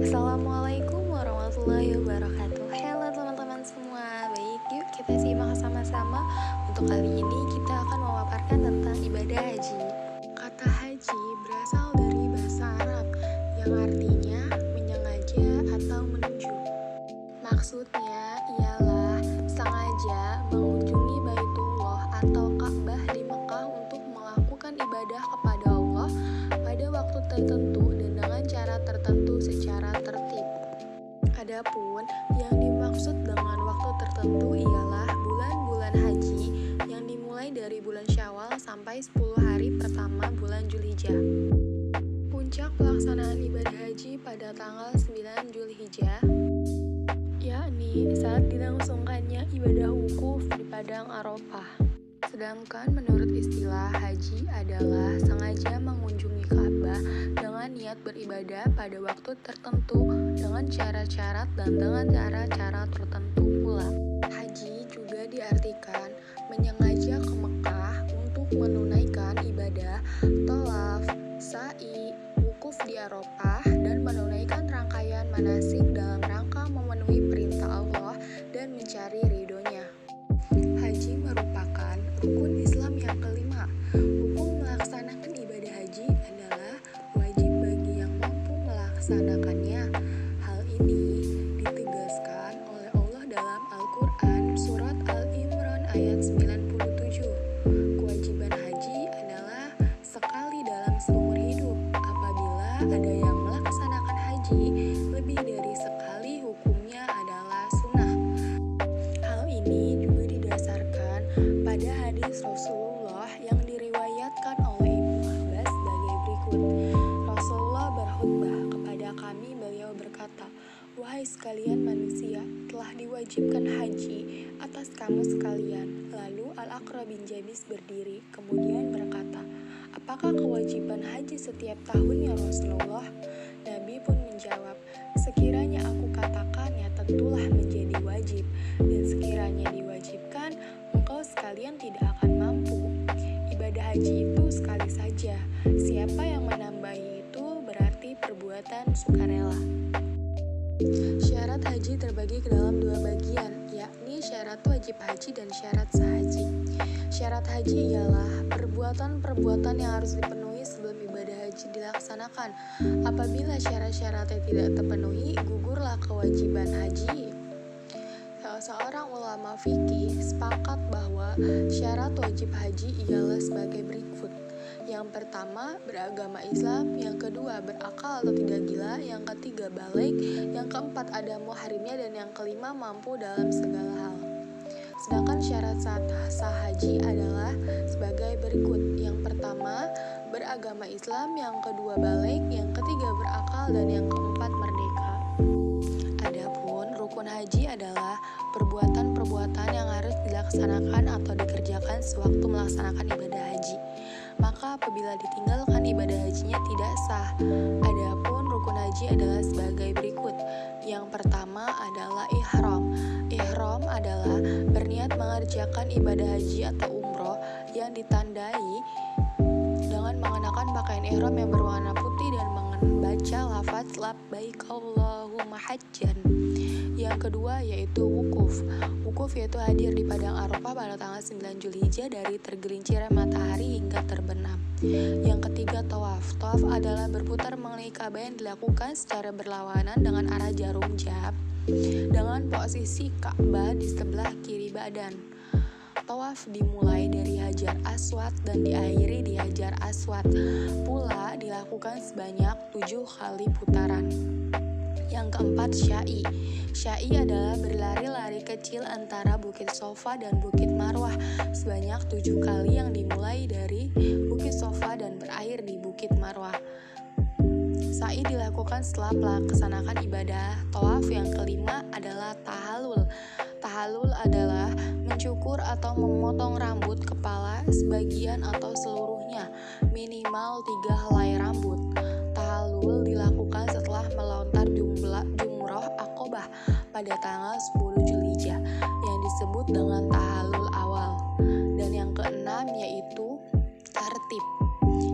Assalamualaikum warahmatullahi wabarakatuh. Halo teman-teman semua. Baik, yuk kita simak sama-sama. Untuk kali ini kita akan memaparkan tentang ibadah haji. Kata haji berasal dari bahasa Arab yang artinya menyengaja atau menuju. Maksudnya ialah sengaja mengunjungi Baitullah atau Ka'bah di Mekah untuk melakukan ibadah kepada Allah pada waktu tertentu dan dengan cara tertentu secara tertib. Adapun yang dimaksud dengan waktu tertentu ialah bulan-bulan haji yang dimulai dari bulan Syawal sampai 10 hari pertama bulan Zulhijjah. Puncak pelaksanaan ibadah haji pada tanggal 9 Zulhijjah, yakni saat dilangsungkannya ibadah wukuf di Padang Arafah. Sedangkan menurut istilah, haji adalah sengaja mengunjungi Ka'bah dengan niat beribadah pada waktu tertentu dengan syarat-syarat dan dengan cara-cara tertentu pula. Haji juga diartikan menyengaja ke Mekah untuk menunaikan ibadah tawaf, sa'i, wukuf di Arafah, dan menunaikan rangkaian manasik dalam rangka memenuhi perintah Allah dan mencari ridhonya. Haji merupakan rukun Islam yang kelima. Hukum melaksanakan ibadah haji adalah wajib bagi yang mampu melaksanakannya. Hal ini ditegaskan oleh Allah dalam Al-Quran Surat Al-Imran ayat 97. Kewajiban haji adalah sekali dalam seumur hidup. Apabila ada yang melaksanakan haji lebih dari sekali, hukumnya adalah sunnah. Hal ini juga didasarkan pada hadis Rasulullah yang diriwayatkan oleh Ibnu Abbas sebagai berikut. Rasulullah berkhutbah kepada kami, beliau berkata, "Wahai sekalian manusia, telah diwajibkan haji atas kamu sekalian." Lalu Al-Aqra bin Jabis berdiri kemudian berkata, "Apakah kewajiban haji setiap tahun ya Rasulullah?" Nabi pun menjawab, "Sekiranya aku katakan ya tentulah menjadi wajib, dan sekiranya diwajibkan, engkau sekalian tidak akan mampu. Ibadah haji itu sekali saja. Siapa yang menambahi itu berarti perbuatan sukarela." Syarat haji terbagi ke dalam dua bagian, yakni syarat wajib haji dan syarat sah-haji. Syarat haji ialah perbuatan-perbuatan yang harus dipenuhi sebelum ibadah haji dilaksanakan. Apabila syarat-syaratnya tidak terpenuhi, gugurlah kewajiban haji. Seorang ulama fikih sepakat bahwa syarat wajib haji ialah sebagai berikut. Yang pertama, beragama Islam. Yang kedua, berakal atau tidak gila. Yang ketiga, balik. Yang keempat, ada muhrimnya. Dan yang kelima, mampu dalam segala hal. Sedangkan syarat sah haji adalah sebagai berikut. Yang pertama, beragama Islam. Yang kedua, balik. Yang ketiga, berakal. Dan yang keempat, merdeka. Adapun rukun haji adalah perbuatan-perbuatan yang harus dilaksanakan atau dikerjakan sewaktu melaksanakan ibadah haji. Maka apabila ditinggalkan, ibadah hajinya tidak sah. Adapun rukun haji adalah sebagai berikut. Yang pertama adalah ihram. Ihram adalah berniat mengerjakan ibadah haji atau umroh yang ditandai dengan mengenakan pakaian ihram yang berwarna putih dan membaca lafaz labbaik Allahumma hajjan. Yang kedua yaitu wukuf. Wukuf yaitu hadir di Padang Arafah pada tanggal 9 Zulhijjah dari tergelincirnya matahari hingga terbenam. Yang ketiga tawaf. Tawaf adalah berputar mengenai Ka'bah yang dilakukan secara berlawanan dengan arah jarum jam dengan posisi Ka'bah di sebelah kiri badan. Tawaf dimulai dari Hajar Aswad dan diakhiri di Hajar Aswad. Pula dilakukan sebanyak 7 kali putaran. Yang keempat, sya'i. Sya'i adalah berlari-lari kecil antara Bukit Sofa dan Bukit Marwah sebanyak 7 kali yang dimulai dari Bukit Sofa dan berakhir di Bukit Marwah. Sa'i dilakukan setelah melaksanakan ibadah tawaf. Yang kelima adalah tahallul. Tahallul adalah mencukur atau memotong rambut kepala sebagian atau seluruhnya, minimal 3 helai rambut. Tahallul dilakukan setelah melontar jumroh Aqobah pada tanggal 10 Zulhijjah yang disebut dengan tahallul awal. Dan yang keenam yaitu tertib,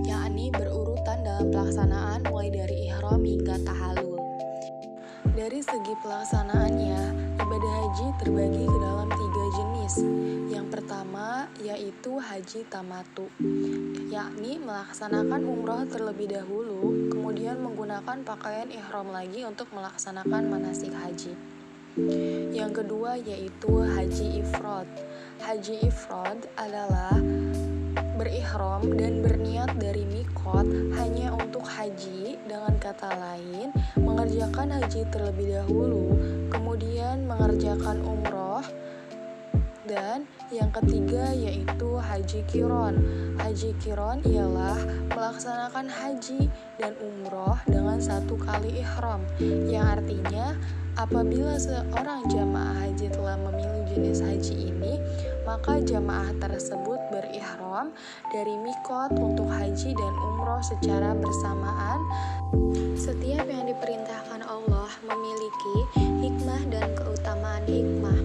yakni berurutan dalam pelaksanaan mulai dari ihram hingga tahallul. Dari segi pelaksanaannya, ibadah haji terbagi ke dalam 3 jenis. Yang pertama yaitu haji tamatu, yakni melaksanakan umroh terlebih dahulu, kemudian menggunakan pakaian ihram lagi untuk melaksanakan manasik haji. Yang kedua yaitu haji ifrad. Haji ifrad adalah berihram dan berniat dari mikot hanya untuk haji, dengan kata lain mengerjakan haji terlebih dahulu, kemudian mengerjakan umroh. Dan yang ketiga yaitu haji kiron. Haji kiron ialah melaksanakan haji dan umroh dengan satu kali ihram, yang artinya apabila seorang jamaah haji telah memilih jenis haji ini, maka jamaah tersebut berihram dari mikot untuk haji dan umroh secara bersamaan. Setiap yang diperintahkan Allah memiliki hikmah dan keutamaan hikmah,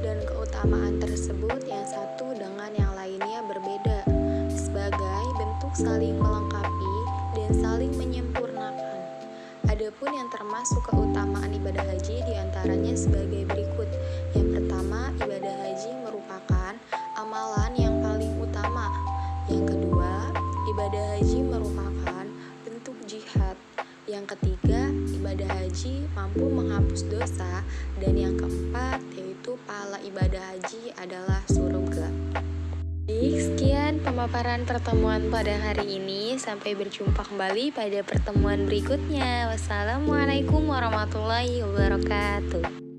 dan keutamaan tersebut yang satu dengan yang lainnya berbeda, sebagai bentuk saling melengkapi dan saling menyempurnakan. Adapun yang termasuk keutamaan ibadah haji diantaranya sebagai berikut. Yang pertama, ibadah haji merupakan amalan yang paling utama. Yang kedua, ibadah haji merupakan bentuk jihad. Yang ketiga, ibadah haji mampu menghapus dosa. Dan yang keempat, yaitu pahala ibadah haji adalah surga. Sekian pemaparan pertemuan pada hari ini. Sampai berjumpa kembali pada pertemuan berikutnya. Wassalamualaikum warahmatullahi wabarakatuh.